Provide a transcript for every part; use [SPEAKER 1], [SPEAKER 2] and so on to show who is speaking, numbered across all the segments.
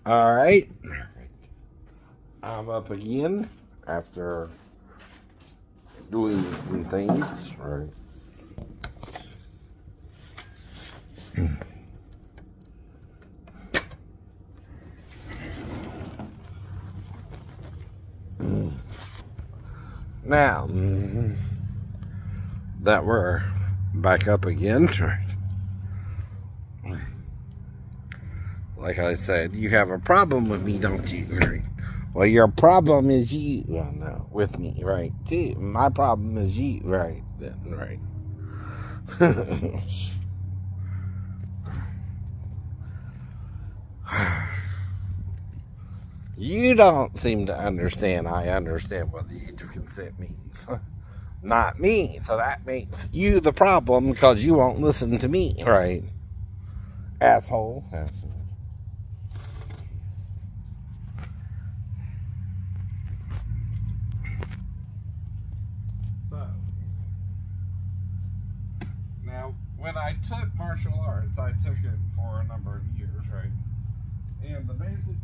[SPEAKER 1] Alright. I'm up again after doing some things. Right. Now that we're back up again, like I said, you have a problem with me, don't you? Right? Well, your problem is you. Yeah, no, with me, right? Too. My problem is you, right? Right. You don't seem to understand. I understand what the age of consent means. Not me. So that makes you the problem because you won't listen to me, right? Asshole. So, now, when I took martial arts, I took it for a number of years, right? And the basic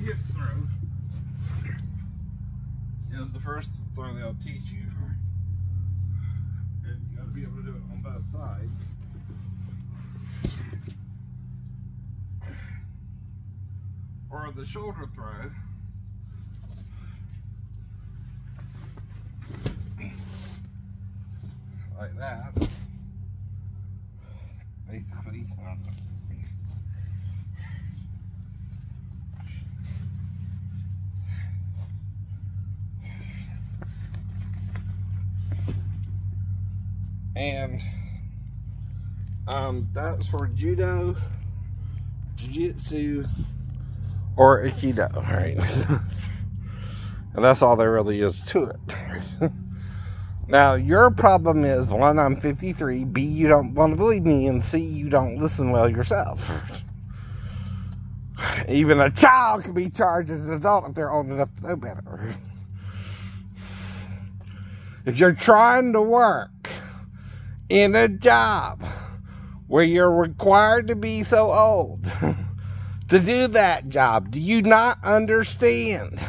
[SPEAKER 1] hip throw is the first throw they'll teach you. And you gotta be able to do it on both sides. Or the shoulder throw. Like that. Basically. And that's for judo, jitsu, or aikido, right? And that's all there really is to it. Now, your problem is, one, I'm 53, B, you don't want to believe me, and C, you don't listen well yourself. Even a child can be charged as an adult if they're old enough to know better. If you're trying to work in a job where you're required to be so old to do that job, do you not understand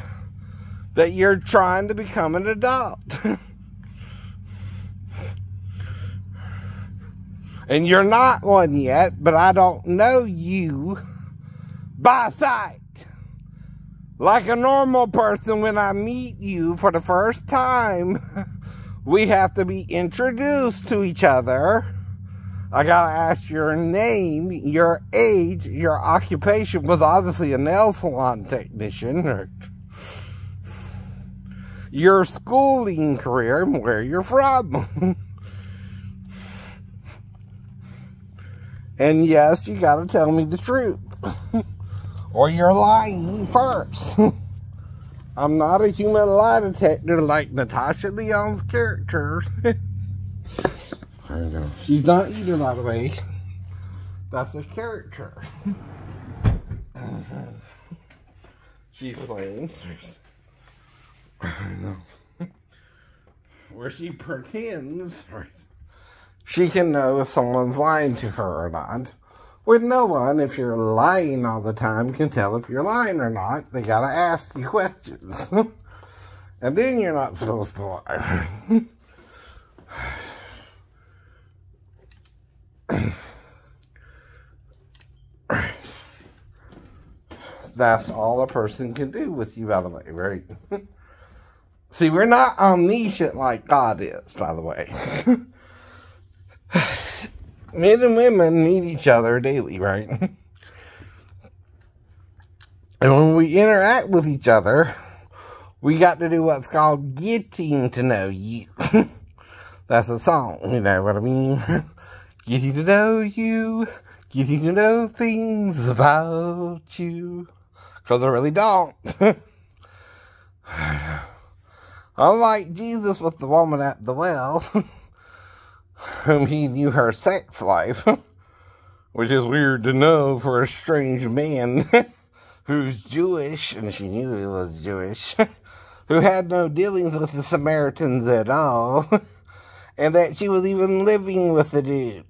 [SPEAKER 1] that you're trying to become an adult? And you're not one yet, but I don't know you by sight. Like a normal person, when I meet you for the first time, we have to be introduced to each other. I gotta ask your name, your age, your occupation was obviously a nail salon technician, or your schooling career, and where you're from. And yes, you gotta tell me the truth. Or you're lying first. I'm not a human lie detector like Natasha Lyonne's character. I know. She's not either, by the way. That's a character. She's playing. I know. Where she pretends she can know if someone's lying to her or not. With no one, if you're lying all the time, can tell if you're lying or not. They gotta ask you questions. And then you're not supposed to lie. That's all a person can do with you, by the way, right? See, we're not omniscient like God is, by the way. Men and women need each other daily, right? And when we interact with each other, we got to do what's called getting to know you. That's a song, you know what I mean? Getting to know you, getting to know things about you. Because I really don't. Unlike Jesus with the woman at the well, whom he knew her sex life, which is weird to know for a strange man who's Jewish, and she knew he was Jewish, who had no dealings with the Samaritans at all, and that she was even living with the dude.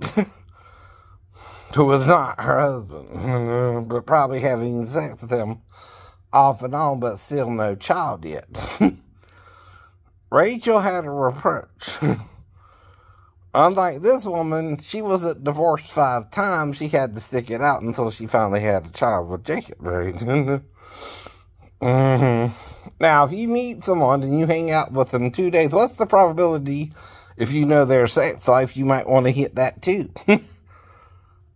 [SPEAKER 1] who was not her husband, but probably having sex with him off and on, but still no child yet. Rachel had a reproach. Unlike this woman, she wasn't divorced 5 times. She had to stick it out until she finally had a child with Jacob, right? Now, if you meet someone and you hang out with them 2 days, what's the probability, if you know their sex life, you might want to hit that too?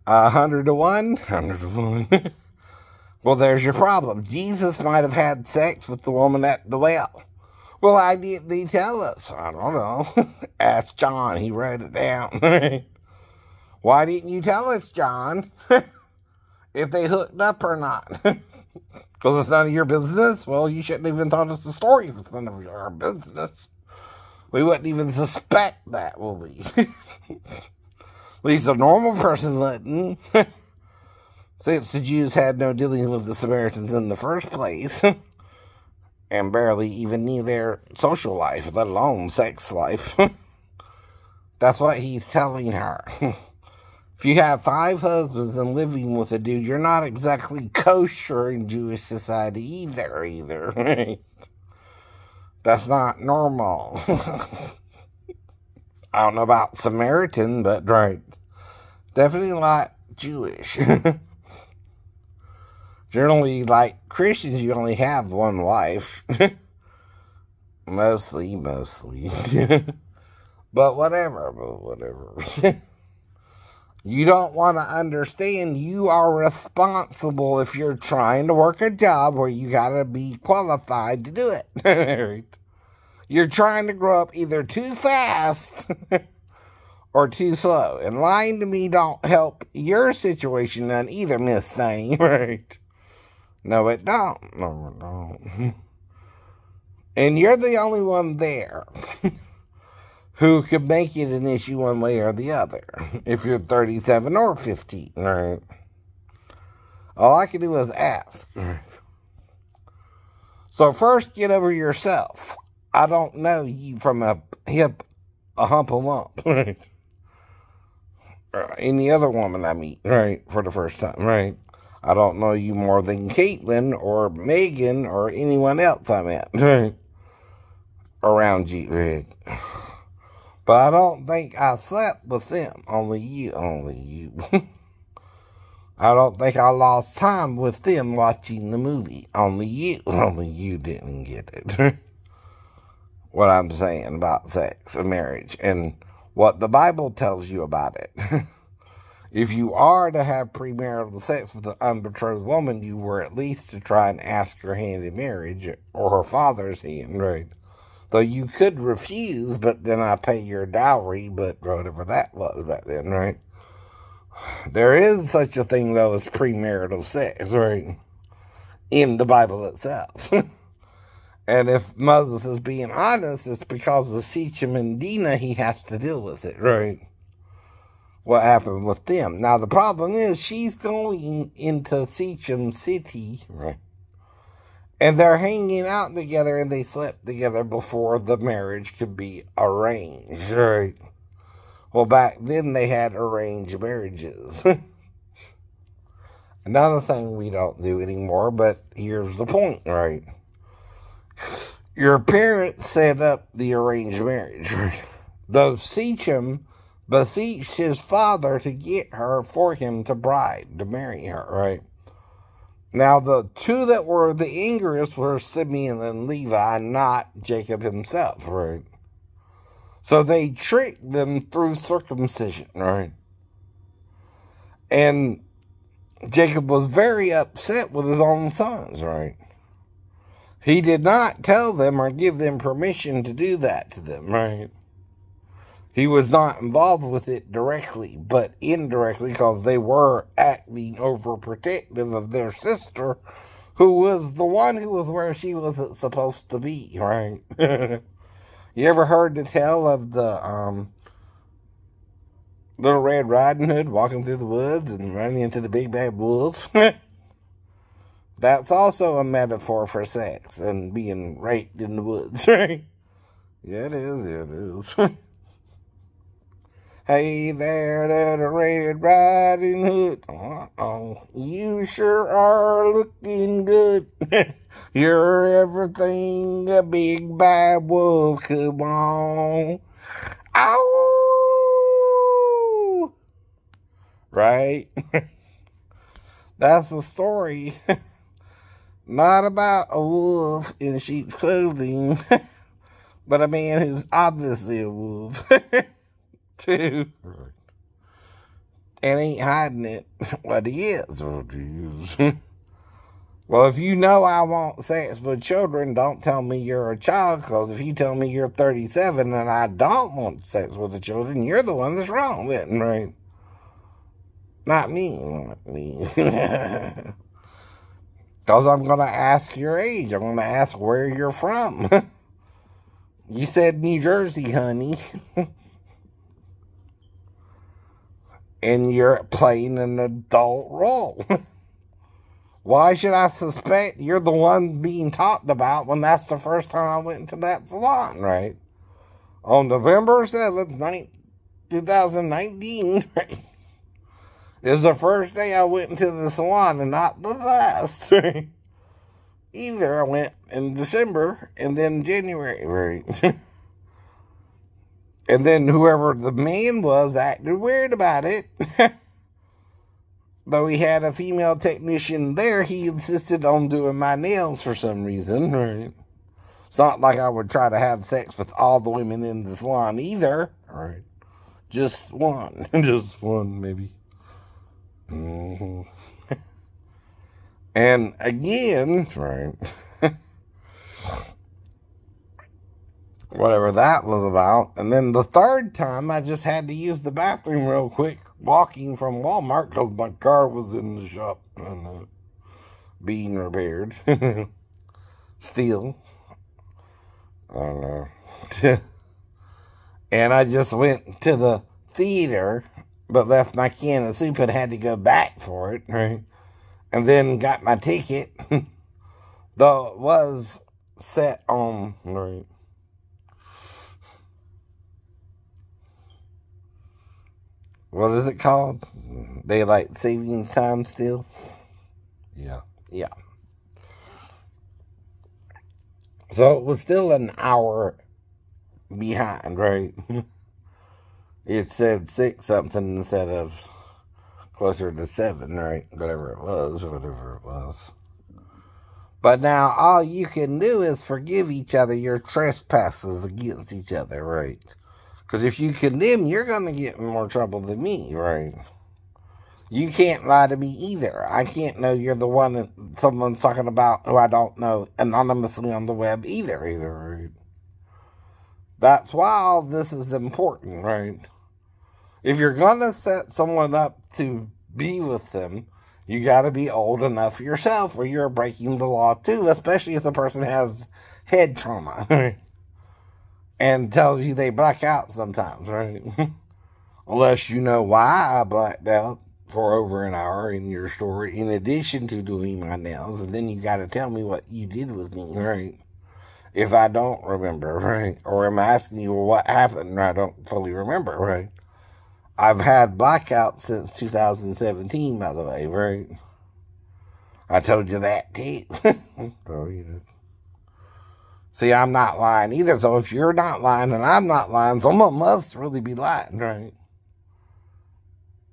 [SPEAKER 1] 100 to 1? 100 to 1. Well, there's your problem. Jesus might have had sex with the woman at the well. Well, why didn't he tell us? I don't know. Ask John. He wrote it down. Why didn't you tell us, John, if they hooked up or not? Because it's none of your business? Well, you shouldn't even tell us the story if it's none of your business. We wouldn't even suspect that, will we? At least a normal person wouldn't. Since the Jews had no dealing with the Samaritans in the first place. And barely even knew their social life, let alone sex life. That's what he's telling her. If you have 5 husbands and living with a dude, you're not exactly kosher in Jewish society either. Right? That's not normal. I don't know about Samaritan, but right. Definitely not Jewish. Generally, like Christians, you only have one wife. mostly. But whatever. You don't want to understand you are responsible if you're trying to work a job where you got to be qualified to do it. You're trying to grow up either too fast or too slow. And lying to me don't help your situation none either, Miss Thing, right? No, it don't. No, it don't. And you're the only one there who could make it an issue one way or the other. If you're 37 or 50, right? All I can do is ask. So first, get over yourself. I don't know you from a hump a lump, right? Any other woman I meet, right, for the first time, right? I don't know you more than Caitlin or Megan or anyone else I met, right? Around you, right? But I don't think I slept with them. Only you. I don't think I lost time with them watching the movie. Only you didn't get it. What I'm saying about sex and marriage and what the Bible tells you about it. If you are to have premarital sex with an unbetrothed woman, you were at least to try and ask her hand in marriage or her father's hand, right? Though you could refuse, but then I pay your dowry, but whatever that was back then, right? There is such a thing, though, as premarital sex, right? In the Bible itself. And if Moses is being honest, it's because of Shechem and Dinah he has to deal with it, right? What happened with them. Now, the problem is she's going into Shechem City, right? And they're hanging out together and they slept together before the marriage could be arranged, right? Well, back then they had arranged marriages. Another thing we don't do anymore, but here's the point, right? Your parents set up the arranged marriage, right? Though Shechem beseeched his father to get her for him to marry her, right? Now, the 2 that were the angriest were Simeon and Levi, not Jacob himself, right? So they tricked them through circumcision, right? And Jacob was very upset with his own sons, right? He did not tell them or give them permission to do that to them, right? He was not involved with it directly, but indirectly, because they were acting overprotective of their sister, who was the one who was where she wasn't supposed to be, right? You ever heard the tale of the Little Red Riding Hood walking through the woods and running into the big bad wolf? That's also a metaphor for sex and being raped in the woods, right? Yeah, it is. Hey there, little Red Riding Hood. You sure are looking good. You're everything a big bad wolf could want. Ow! Right? That's the story. Not about a wolf in sheep's clothing, but a man who's obviously a wolf, too. Right. And ain't hiding it. What he is. Well, if you know I want sex with children, don't tell me you're a child, because if you tell me you're 37 and I don't want sex with the children, you're the one that's wrong then, right? Not me. Not me. Because I'm going to ask your age. I'm going to ask where you're from. You said New Jersey, honey. And you're playing an adult role. Why should I suspect you're the one being talked about when that's the first time I went into that salon, right? On November 7th, 2019, right? Is the first day I went into the salon and not the last. Either I went in December and then January, right? And then whoever the man was acted weird about it. Though he had a female technician there, he insisted on doing my nails for some reason, right? It's not like I would try to have sex with all the women in the salon either, right? Just one. Just one, maybe. Mm-hmm. And again, right, whatever that was about. And then the third time, I just had to use the bathroom real quick, walking from Walmart, because my car was in the shop and being repaired. Still. I don't know. And I just went to the theater, but left my can of soup and had to go back for it, right? And then got my ticket. Though it was set on, right? What is it called? Daylight savings time still? Yeah. Yeah. So it was still an hour behind, right? It said 6 something instead of closer to 7, right? Whatever it was. But now all you can do is forgive each other your trespasses against each other, right? Because if you condemn, you're going to get in more trouble than me, right? You can't lie to me either. I can't know you're the one that someone's talking about who I don't know anonymously on the web either, right? That's why all this is important, right? If you're going to set someone up to be with them, you got to be old enough yourself or you're breaking the law too, especially if the person has head trauma and tells you they black out sometimes, right? Unless you know why I blacked out for over an hour in your story, in addition to doing my nails, and then you got to tell me what you did with me, right? If I don't remember, right? Or I'm asking you what happened and I don't fully remember, right? I've had blackouts since 2017, by the way, right? I told you that, too. Oh, you know. See, I'm not lying either, so if you're not lying and I'm not lying, someone must really be lying, right?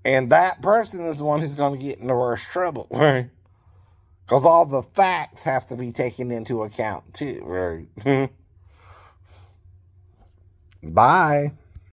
[SPEAKER 1] And that person is the one who's going to get in the worst trouble, right? Because all the facts have to be taken into account, too, right? Bye.